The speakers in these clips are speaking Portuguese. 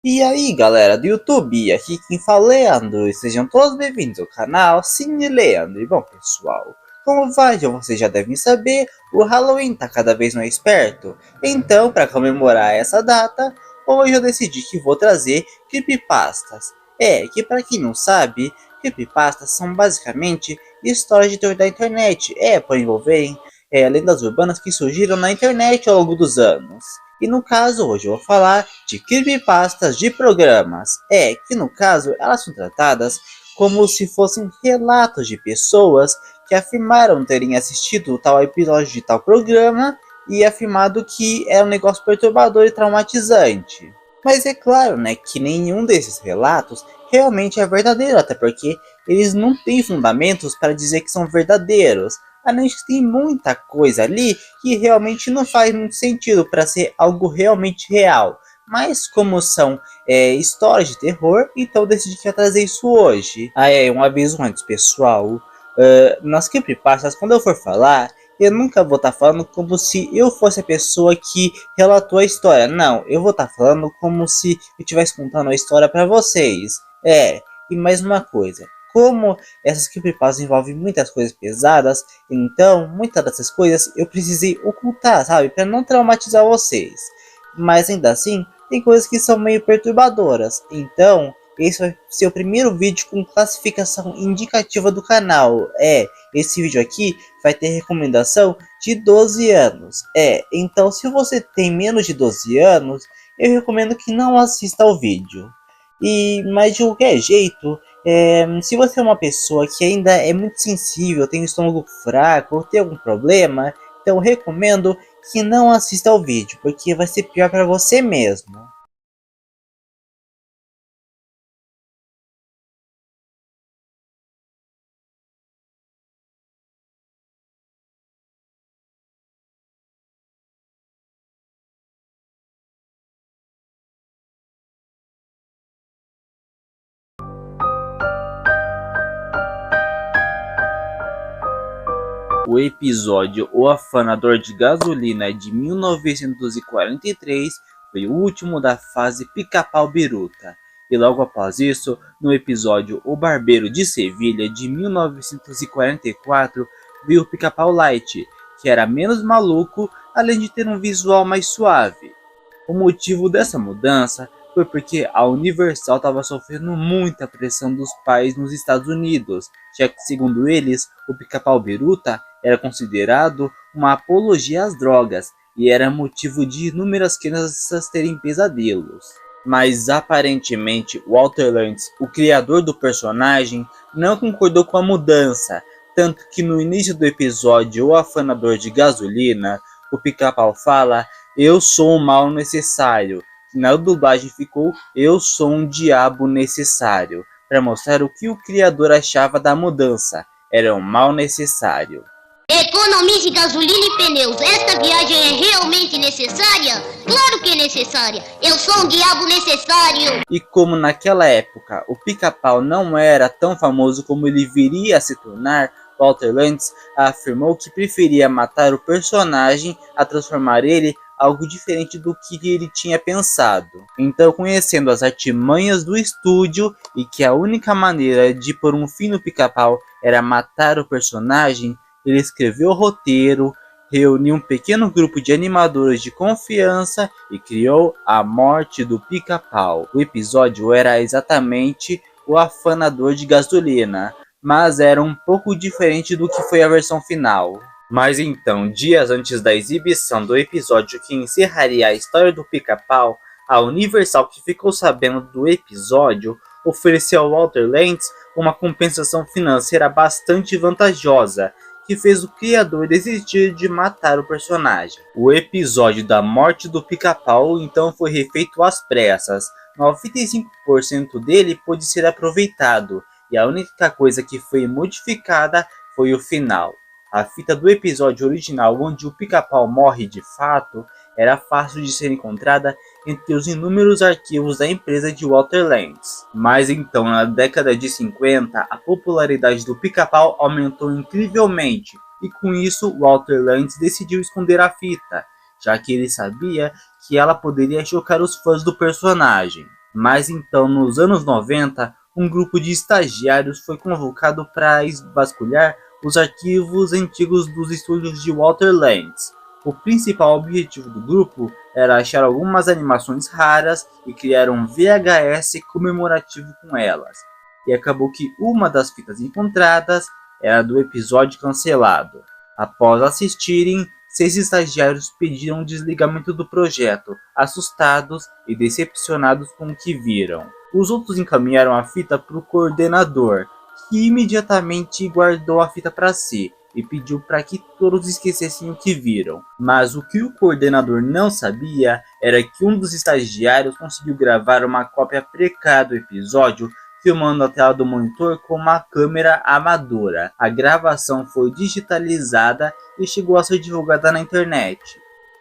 E aí galera do YouTube, aqui quem fala é Leandro, e sejam todos bem-vindos ao canal Cine Leandro. E bom pessoal, como vocês já devem saber, o Halloween tá cada vez mais perto. Então, para comemorar essa data, hoje eu decidi que vou trazer creepypastas. Que para quem não sabe, creepypastas são basicamente histórias de terror da internet, por envolverem lendas urbanas que surgiram na internet ao longo dos anos. E no caso, hoje eu vou falar de creepypastas de programas. Que no caso, elas são tratadas como se fossem relatos de pessoas que afirmaram terem assistido tal episódio de tal programa e afirmado que era um negócio perturbador e traumatizante. Mas é claro, né, que nenhum desses relatos realmente é verdadeiro, até porque eles não têm fundamentos para dizer que são verdadeiros. Além de que tem muita coisa ali que realmente não faz muito sentido para ser algo realmente real. Mas como são histórias de terror, então eu decidi que ia trazer isso hoje. Um aviso antes, pessoal. Nas creepypastas, quando eu for falar, eu nunca vou estar falando como se eu fosse a pessoa que relatou a história. Não, eu vou estar falando como se eu estivesse contando a história para vocês. E mais uma coisa. Como essas creepypastas envolvem muitas coisas pesadas, então muitas dessas coisas eu precisei ocultar, sabe? Para não traumatizar vocês. Mas ainda assim, tem coisas que são meio perturbadoras. Então, esse vai ser o primeiro vídeo com classificação indicativa do canal. Esse vídeo aqui vai ter recomendação de 12 anos. Então se você tem menos de 12 anos, eu recomendo que não assista ao vídeo. Mas de qualquer jeito, se você é uma pessoa que ainda é muito sensível, tem o estômago fraco ou tem algum problema, então eu recomendo que não assista ao vídeo, porque vai ser pior para você mesmo. O episódio O Afanador de Gasolina de 1943 foi o último da fase Pica-Pau Biruta. E logo após isso, no episódio O Barbeiro de Sevilha de 1944, veio o Pica-Pau Light, que era menos maluco, além de ter um visual mais suave. O motivo dessa mudança foi porque a Universal estava sofrendo muita pressão dos pais nos Estados Unidos, já que, segundo eles, o Pica-Pau Biruta era considerado uma apologia às drogas e era motivo de inúmeras crianças terem pesadelos. Mas aparentemente Walter Lantz, o criador do personagem, não concordou com a mudança, tanto que no início do episódio O Afanador de Gasolina, o Pica-Pau fala: "Eu sou um mal necessário", que na dublagem ficou "Eu sou um diabo necessário", para mostrar o que o criador achava da mudança. Era um mal necessário. Economize gasolina e pneus. Esta viagem é realmente necessária? Claro que é necessária. Eu sou um diabo necessário. E como naquela época o Pica-Pau não era tão famoso como ele viria a se tornar, Walter Lantz afirmou que preferia matar o personagem a transformar ele algo diferente do que ele tinha pensado. Então, conhecendo as artimanhas do estúdio e que a única maneira de pôr um fim no Pica-Pau era matar o personagem, ele escreveu o roteiro, reuniu um pequeno grupo de animadores de confiança e criou A Morte do Pica-Pau. O episódio era exatamente O Afanador de Gasolina, mas era um pouco diferente do que foi a versão final. Mas então, dias antes da exibição do episódio que encerraria a história do Pica-Pau, a Universal, que ficou sabendo do episódio, ofereceu ao Walter Lantz uma compensação financeira bastante vantajosa, que fez o criador desistir de matar o personagem. O episódio da morte do Pica-Pau então foi refeito às pressas. 95% dele pôde ser aproveitado, e a única coisa que foi modificada foi o final. A fita do episódio original, onde o Pica-Pau morre de fato, era fácil de ser encontrada entre os inúmeros arquivos da empresa de Walter Lantz. Mas então, na década de 50, a popularidade do Pica-Pau aumentou incrivelmente, e com isso Walter Lantz decidiu esconder a fita, já que ele sabia que ela poderia chocar os fãs do personagem. Mas então, nos anos 90, um grupo de estagiários foi convocado para vasculhar os arquivos antigos dos estúdios de Walter Lantz. O principal objetivo do grupo era achar algumas animações raras e criar um VHS comemorativo com elas. E acabou que uma das fitas encontradas era do episódio cancelado. Após assistirem, 6 estagiários pediram o desligamento do projeto, assustados e decepcionados com o que viram. Os outros encaminharam a fita para o coordenador, que imediatamente guardou a fita para si e pediu para que todos esquecessem o que viram. Mas o que o coordenador não sabia era que um dos estagiários conseguiu gravar uma cópia precária do episódio, filmando a tela do monitor com uma câmera amadora. A gravação foi digitalizada e chegou a ser divulgada na internet.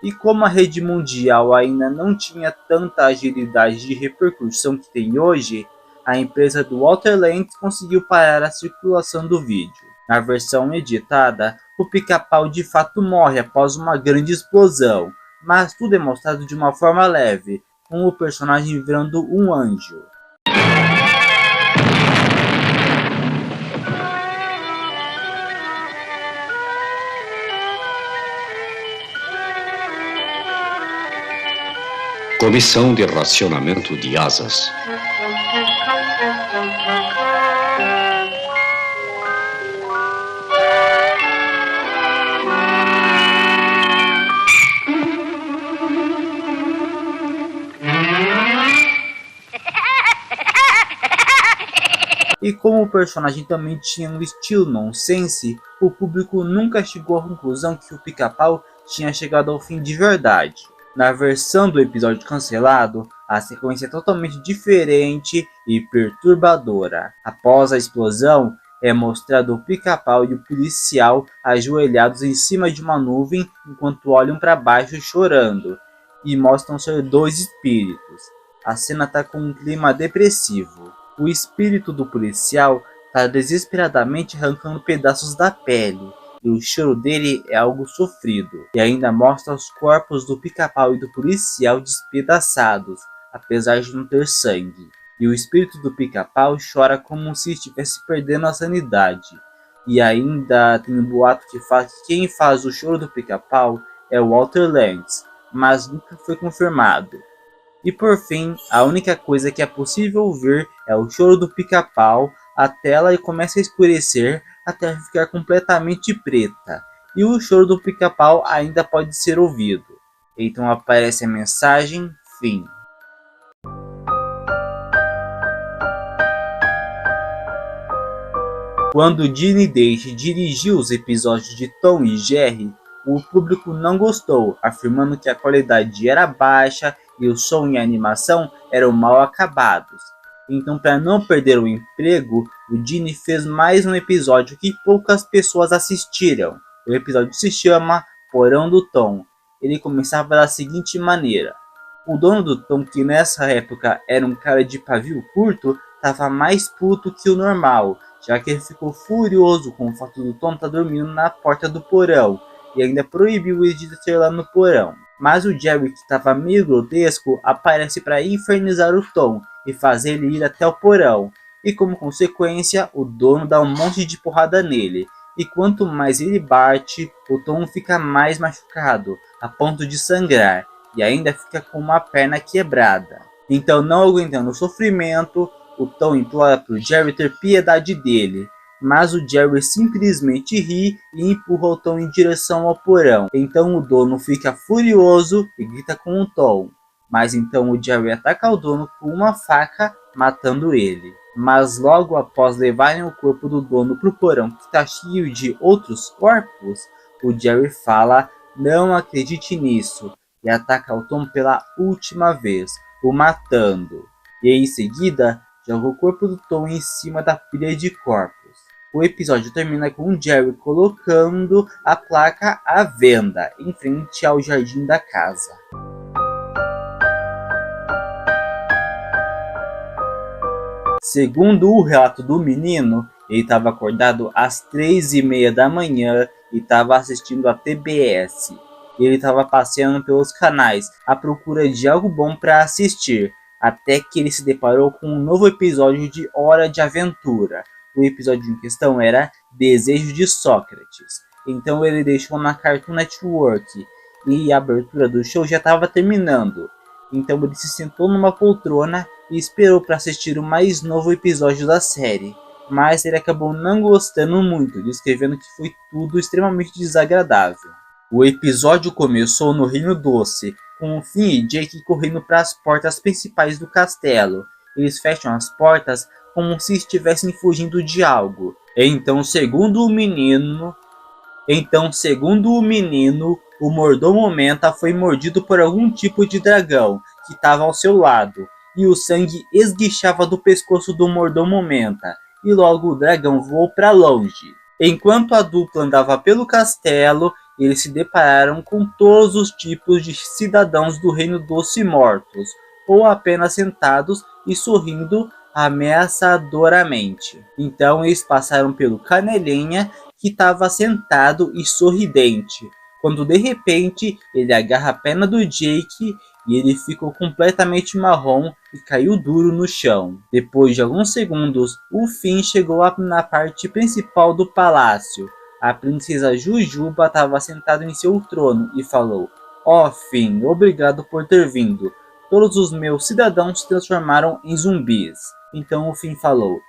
E como a rede mundial ainda não tinha tanta agilidade de repercussão que tem hoje, a empresa do Walter Lantz conseguiu parar a circulação do vídeo. Na versão editada, o Pica-Pau de fato morre após uma grande explosão, mas tudo é mostrado de uma forma leve, com o personagem virando um anjo. Comissão de racionamento de asas. E como o personagem também tinha um estilo nonsense, o público nunca chegou à conclusão que o Pica-Pau tinha chegado ao fim de verdade. Na versão do episódio cancelado, a sequência é totalmente diferente e perturbadora. Após a explosão, é mostrado o Pica-Pau e o policial ajoelhados em cima de uma nuvem enquanto olham para baixo chorando, e mostram ser 2 espíritos. A cena está com um clima depressivo. O espírito do policial está desesperadamente arrancando pedaços da pele, e o choro dele é algo sofrido, e ainda mostra os corpos do Pica-Pau e do policial despedaçados, apesar de não ter sangue. E o espírito do Pica-Pau chora como se estivesse perdendo a sanidade. E ainda tem um boato que fala que quem faz o choro do Pica-Pau é o Walter Lantz, mas nunca foi confirmado. E por fim, a única coisa que é possível ouvir é o choro do Pica-Pau, a tela começa a escurecer até ficar completamente preta, e o choro do Pica-Pau ainda pode ser ouvido. Então aparece a mensagem fim. Quando Gene Daisy dirigiu os episódios de Tom e Jerry, o público não gostou, afirmando que a qualidade era baixa e o som e a animação eram mal acabados. Então, para não perder o emprego, o Gene fez mais um episódio que poucas pessoas assistiram. O episódio se chama Porão do Tom. Ele começava da seguinte maneira: o dono do Tom, que nessa época era um cara de pavio curto, estava mais puto que o normal, já que ele ficou furioso com o fato do Tom estar dormindo na porta do porão, e ainda proibiu ele de descer lá no porão. Mas o Jerry, que estava meio grotesco, aparece para infernizar o Tom e fazer ele ir até o porão, e como consequência, o dono dá um monte de porrada nele, e quanto mais ele bate, o Tom fica mais machucado, a ponto de sangrar, e ainda fica com uma perna quebrada. Então, não aguentando o sofrimento, o Tom implora para o Jerry ter piedade dele, mas o Jerry simplesmente ri e empurra o Tom em direção ao porão. Então o dono fica furioso e grita com o Tom, mas então o Jerry ataca o dono com uma faca, matando ele. Mas logo após levarem o corpo do dono para o porão, que está cheio de outros corpos, o Jerry fala: "Não acredite nisso", e ataca o Tom pela última vez, o matando. E em seguida, joga o corpo do Tom em cima da pilha de corpos. O episódio termina com o Jerry colocando a placa à venda em frente ao jardim da casa. Segundo o relato do menino, ele estava acordado às 3h30 da manhã e estava assistindo a TBS. Ele estava passeando pelos canais à procura de algo bom para assistir, até que ele se deparou com um novo episódio de Hora de Aventura. O episódio em questão era Desejo de Sócrates. Então ele deixou na Cartoon Network e a abertura do show já estava terminando. Então ele se sentou numa poltrona e esperou para assistir o mais novo episódio da série. Mas ele acabou não gostando muito, descrevendo que foi tudo extremamente desagradável. O episódio começou no Reino Doce, com o Finn e Jake correndo para as portas principais do castelo. Eles fecham as portas como se estivessem fugindo de algo. Então, segundo o menino, o mordomo Menta foi mordido por algum tipo de dragão que estava ao seu lado, e o sangue esguichava do pescoço do mordomo Menta, e logo o dragão voou para longe. Enquanto a dupla andava pelo castelo, eles se depararam com todos os tipos de cidadãos do Reino Doce mortos, ou apenas sentados e sorrindo ameaçadoramente. Então eles passaram pelo Canelinha, que estava sentado e sorridente, quando de repente ele agarra a perna do Jake e ele ficou completamente marrom e caiu duro no chão. Depois de alguns segundos, o Finn chegou na parte principal do palácio. A princesa Jujuba estava sentada em seu trono e falou: "Ó Finn, obrigado por ter vindo. Todos os meus cidadãos se transformaram em zumbis." Então o Finn falou: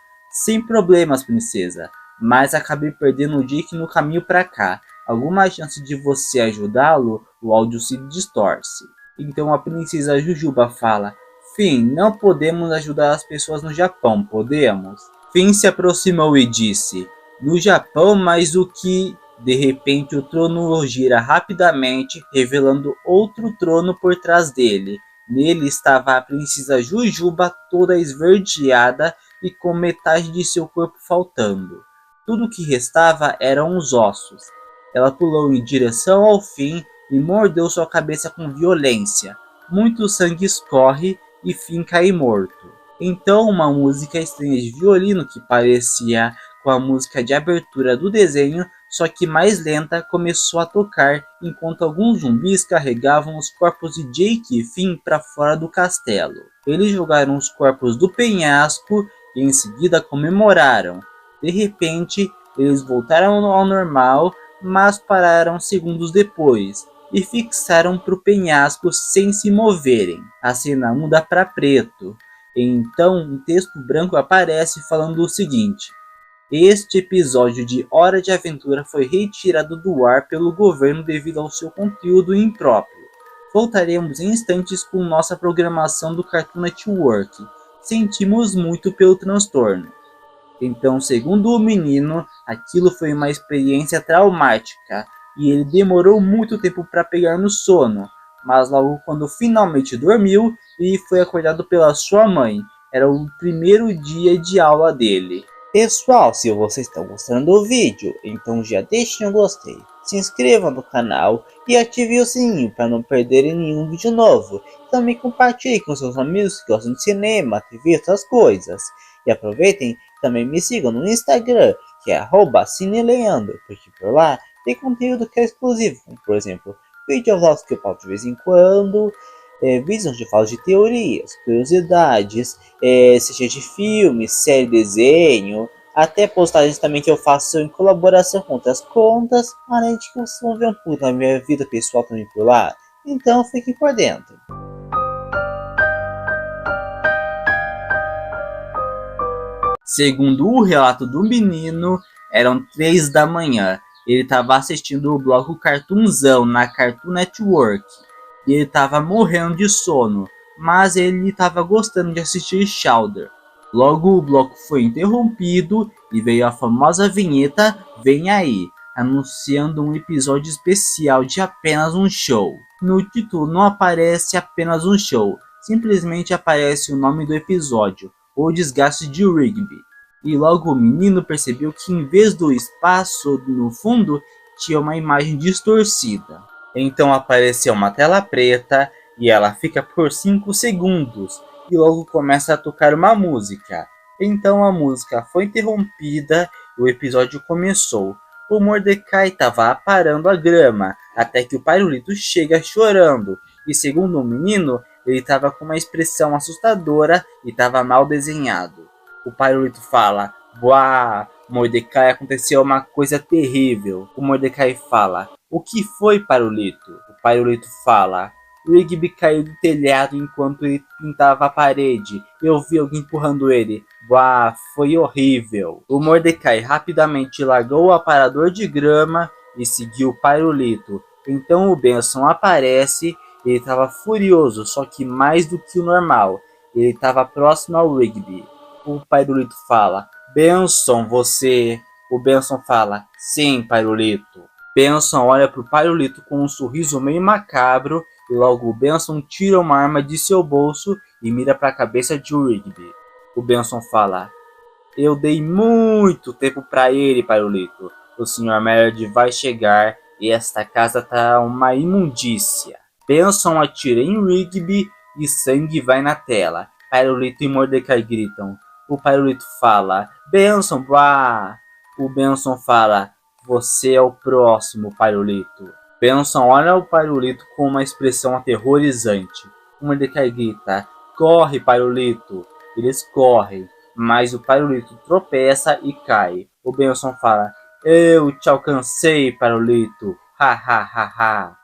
"Sem problemas, princesa, mas acabei perdendo o Jake no caminho para cá. Alguma chance de você ajudá-lo?" O áudio se distorce. Então a princesa Jujuba fala: "Finn, não podemos ajudar as pessoas no Japão, podemos?" Finn se aproximou e disse: "No Japão, mas o que?" De repente o trono gira rapidamente, revelando outro trono por trás dele. Nele estava a princesa Jujuba toda esverdeada e com metade de seu corpo faltando. Tudo que restava eram os ossos. Ela pulou em direção ao Finn e mordeu sua cabeça com violência. Muito sangue escorre e Finn cai morto. Então uma música estranha de violino que parecia com a música de abertura do desenho, só que mais lenta, começou a tocar enquanto alguns zumbis carregavam os corpos de Jake e Finn para fora do castelo. Eles jogaram os corpos do penhasco e em seguida comemoraram. De repente, eles voltaram ao normal, mas pararam segundos depois e fixaram para o penhasco sem se moverem. A cena muda para preto. Então um texto branco aparece falando o seguinte: "Este episódio de Hora de Aventura foi retirado do ar pelo governo devido ao seu conteúdo impróprio. Voltaremos em instantes com nossa programação do Cartoon Network. Sentimos muito pelo transtorno." Então, segundo o menino, aquilo foi uma experiência traumática e ele demorou muito tempo para pegar no sono, mas logo quando finalmente dormiu, ele foi acordado pela sua mãe. Era o primeiro dia de aula dele. Pessoal, se vocês estão gostando do vídeo, então já deixem um gostei, se inscrevam no canal e ativem o sininho para não perderem nenhum vídeo novo. Também compartilhem com seus amigos que gostam de cinema, TV e outras coisas. E aproveitem, também me sigam no Instagram, que é @cineleandro, porque por lá tem conteúdo que é exclusivo, como por exemplo, vídeos que eu falo de vez em quando, vídeos onde eu falo de teorias, curiosidades, seja de filme, série, desenho, até postagens também que eu faço em colaboração com outras contas, além de que vocês vão ver um pouco da minha vida pessoal também por lá, então fiquem por dentro. Segundo o relato do menino, eram 3 da manhã. Ele estava assistindo o bloco Cartoonzão na Cartoon Network. E ele estava morrendo de sono, mas ele estava gostando de assistir Chowder. Logo o bloco foi interrompido e veio a famosa vinheta "Vem Aí", anunciando um episódio especial de Apenas um Show. No título não aparece Apenas um Show, simplesmente aparece o nome do episódio, O Desgaste de Rigby. E logo o menino percebeu que em vez do espaço no fundo, tinha uma imagem distorcida. Então apareceu uma tela preta e ela fica por 5 segundos e logo começa a tocar uma música. Então a música foi interrompida e o episódio começou. O Mordecai estava aparando a grama até que o Pirulito chega chorando e segundo o menino, Ele estava com uma expressão assustadora e estava mal desenhado. O Pirulito fala: "Buá, Mordecai, aconteceu uma coisa terrível." O Mordecai fala: "O que foi, Pirulito?" O Pirulito fala: "Rigby caiu do telhado enquanto ele pintava a parede. Eu vi alguém empurrando ele. Buá, foi horrível." O Mordecai rapidamente largou o aparador de grama e seguiu o Pirulito. Então o Benson aparece. Ele estava furioso, só que mais do que o normal. Ele estava próximo ao Rigby. O Pirulito fala: "Benson, você..." O Benson fala: "Sim, Pirulito." Benson olha para o Pirulito com um sorriso meio macabro e logo o Benson tira uma arma de seu bolso e mira para a cabeça de Rigby. O Benson fala: "Eu dei muito tempo para ele, Pirulito. O Sr. Merritt vai chegar e esta casa tá uma imundícia." Benson atira em Rigby e sangue vai na tela. Pirulito e Mordecai gritam. O Pirulito fala: "Benson, blá!" O Benson fala: "Você é o próximo, Pirulito." Benson olha o Pirulito com uma expressão aterrorizante. O Mordecai grita: "Corre, Pirulito!" Eles correm, mas o Pirulito tropeça e cai. O Benson fala: "Eu te alcancei, Pirulito! Ha ha ha ha!"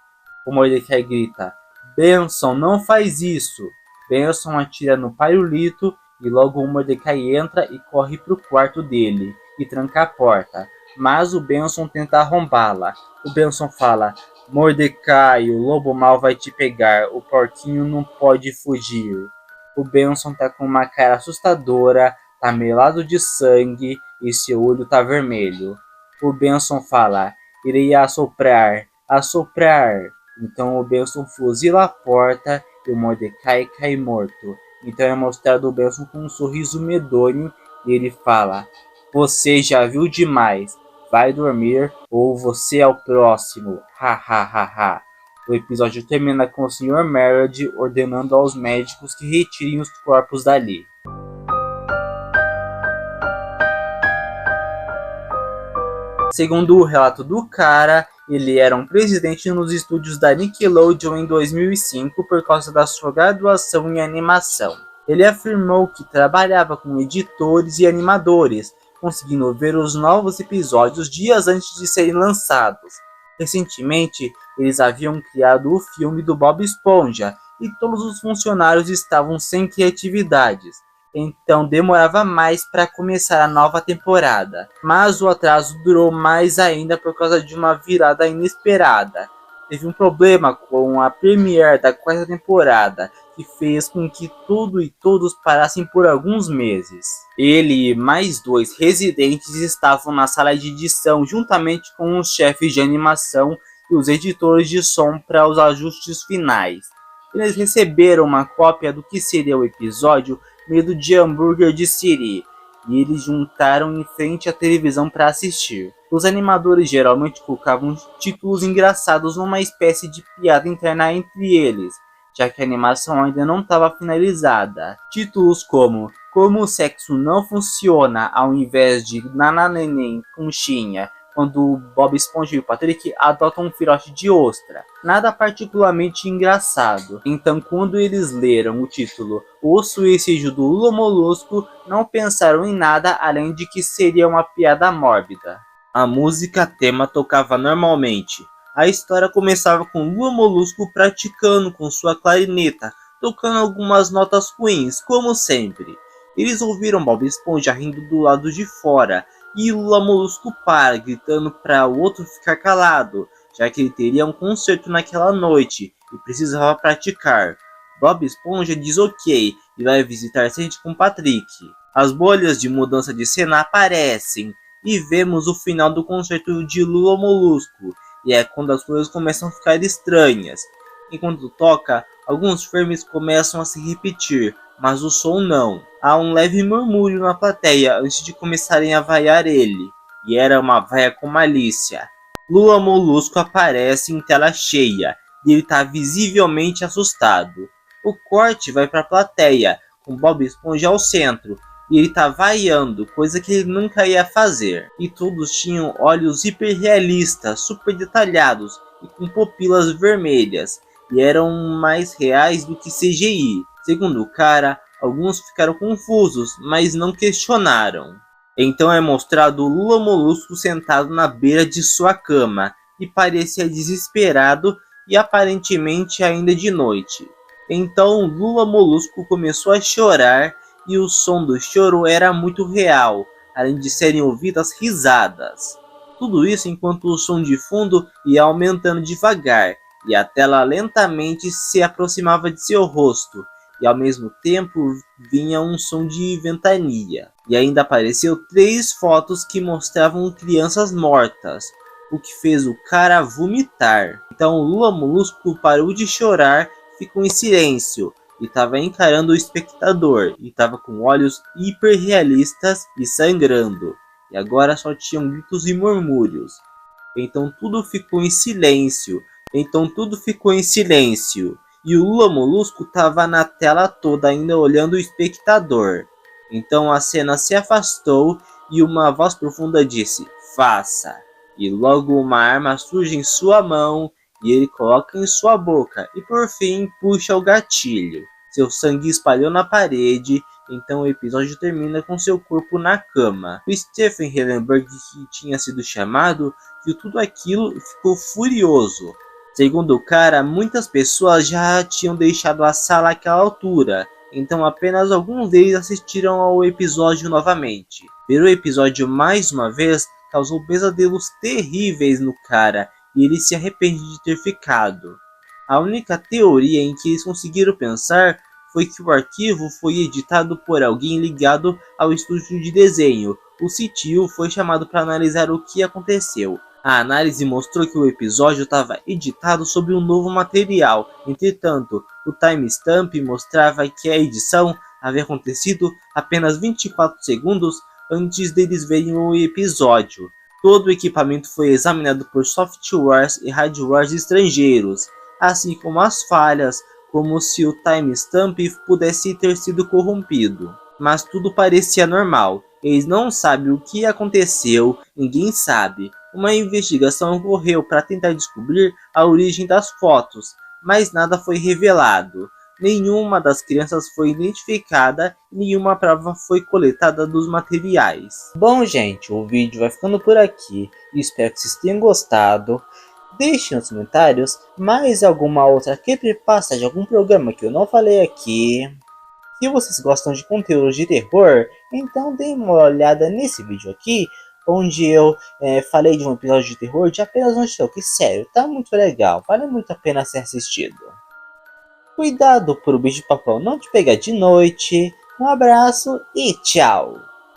O Mordecai grita: "Benson, não faz isso!" Benson atira no Pirulito e logo o Mordecai entra e corre para o quarto dele e tranca a porta. Mas o Benson tenta arrombá-la. O Benson fala: "Mordecai, o lobo mau vai te pegar. O porquinho não pode fugir." O Benson tá com uma cara assustadora, tá melado de sangue e seu olho tá vermelho. O Benson fala: "Irei assoprar, assoprar." Então o Benson fuzila a porta e o Mordecai cai morto. Então é mostrado o Benson com um sorriso medonho e ele fala: "Você já viu demais. Vai dormir ou você é o próximo. Ha ha ha ha." O episódio termina com o Sr. Merritt ordenando aos médicos que retirem os corpos dali. Segundo o relato do cara, ele era um presidente nos estúdios da Nickelodeon em 2005 por causa da sua graduação em animação. Ele afirmou que trabalhava com editores e animadores, conseguindo ver os novos episódios dias antes de serem lançados. Recentemente, eles haviam criado o filme do Bob Esponja e todos os funcionários estavam sem criatividades. Então demorava mais para começar a nova temporada, mas o atraso durou mais ainda por causa de uma virada inesperada. Teve um problema com a premiere da quarta temporada, que fez com que tudo e todos parassem por alguns meses. Ele e mais 2 residentes estavam na sala de edição juntamente com os chefes de animação e os editores de som para os ajustes finais. Eles receberam uma cópia do que seria o episódio Medo de Hambúrguer de Siri, e eles juntaram em frente à televisão para assistir. Os animadores geralmente colocavam títulos engraçados numa espécie de piada interna entre eles, já que a animação ainda não estava finalizada. Títulos como o sexo não funciona ao invés de Nananeném conchinha, quando o Bob Esponja e o Patrick adotam um filhote de ostra. Nada particularmente engraçado. Então, quando eles leram o título O Suicídio do Lula Molusco, não pensaram em nada além de que seria uma piada mórbida. A música tema tocava normalmente. A história começava com Lula Molusco praticando com sua clarineta, tocando algumas notas ruins, como sempre. Eles ouviram Bob Esponja rindo do lado de fora, e Lula Molusco para, gritando para o outro ficar calado, já que ele teria um concerto naquela noite e precisava praticar. Bob Esponja diz ok e vai visitar Sandy com Patrick. As bolhas de mudança de cena aparecem e vemos o final do concerto de Lula Molusco, e é quando as coisas começam a ficar estranhas. Enquanto toca, alguns frames começam a se repetir, mas o som não. Há um leve murmúrio na plateia antes de começarem a vaiar ele, e era uma vaia com malícia. Lula Molusco aparece em tela cheia, e ele está visivelmente assustado. O corte vai para a plateia, com Bob Esponja ao centro, e ele está vaiando, coisa que ele nunca ia fazer. E todos tinham olhos hiperrealistas, super detalhados, e com pupilas vermelhas. e eram mais reais do que CGI. Segundo o cara, alguns ficaram confusos, mas não questionaram. Então é mostrado o Lula Molusco sentado na beira de sua cama, e parecia desesperado e aparentemente ainda de noite. Então Lula Molusco começou a chorar e o som do choro era muito real, além de serem ouvidas risadas. Tudo isso enquanto o som de fundo ia aumentando devagar e a tela lentamente se aproximava de seu rosto, e ao mesmo tempo vinha um som de ventania. E ainda apareceu 3 fotos que mostravam crianças mortas, o que fez o cara vomitar. Então Lula Molusco parou de chorar, ficou em silêncio e estava encarando o espectador, e estava com olhos hiperrealistas e sangrando, e agora só tinham gritos e murmúrios. Então tudo ficou em silêncio, e o Lula Molusco estava na tela toda ainda olhando o espectador. Então a cena se afastou e uma voz profunda disse: "Faça!" E logo uma arma surge em sua mão e ele coloca em sua boca e por fim puxa o gatilho. Seu sangue espalhou na parede, então o episódio termina com seu corpo na cama. O Stephen Hillenburg, que tinha sido chamado, viu tudo aquilo e ficou furioso. Segundo o cara, muitas pessoas já tinham deixado a sala àquela altura, então apenas alguns deles assistiram ao episódio novamente. Ver o episódio mais uma vez causou pesadelos terríveis no cara e ele se arrepende de ter ficado. A única teoria em que eles conseguiram pensar foi que o arquivo foi editado por alguém ligado ao estúdio de desenho. O CTU foi chamado para analisar o que aconteceu. A análise mostrou que o episódio estava editado sobre um novo material. Entretanto, o timestamp mostrava que a edição havia acontecido apenas 24 segundos antes deles verem o episódio. Todo o equipamento foi examinado por softwares e hardwares estrangeiros, assim como as falhas, como se o timestamp pudesse ter sido corrompido. Mas tudo parecia normal. Eles não sabem o que aconteceu, ninguém sabe. Uma investigação ocorreu para tentar descobrir a origem das fotos, mas nada foi revelado. Nenhuma das crianças foi identificada e nenhuma prova foi coletada dos materiais. Bom, gente, o vídeo vai ficando por aqui. Espero que vocês tenham gostado. Deixe nos comentários mais alguma outra creepypasta de algum programa que eu não falei aqui. Se vocês gostam de conteúdos de terror, então deem uma olhada nesse vídeo aqui, onde eu falei de um episódio de terror de apenas um show, que sério, tá muito legal, vale muito a pena ser assistido. Cuidado pro bicho papão não te pegar de noite, um abraço e tchau!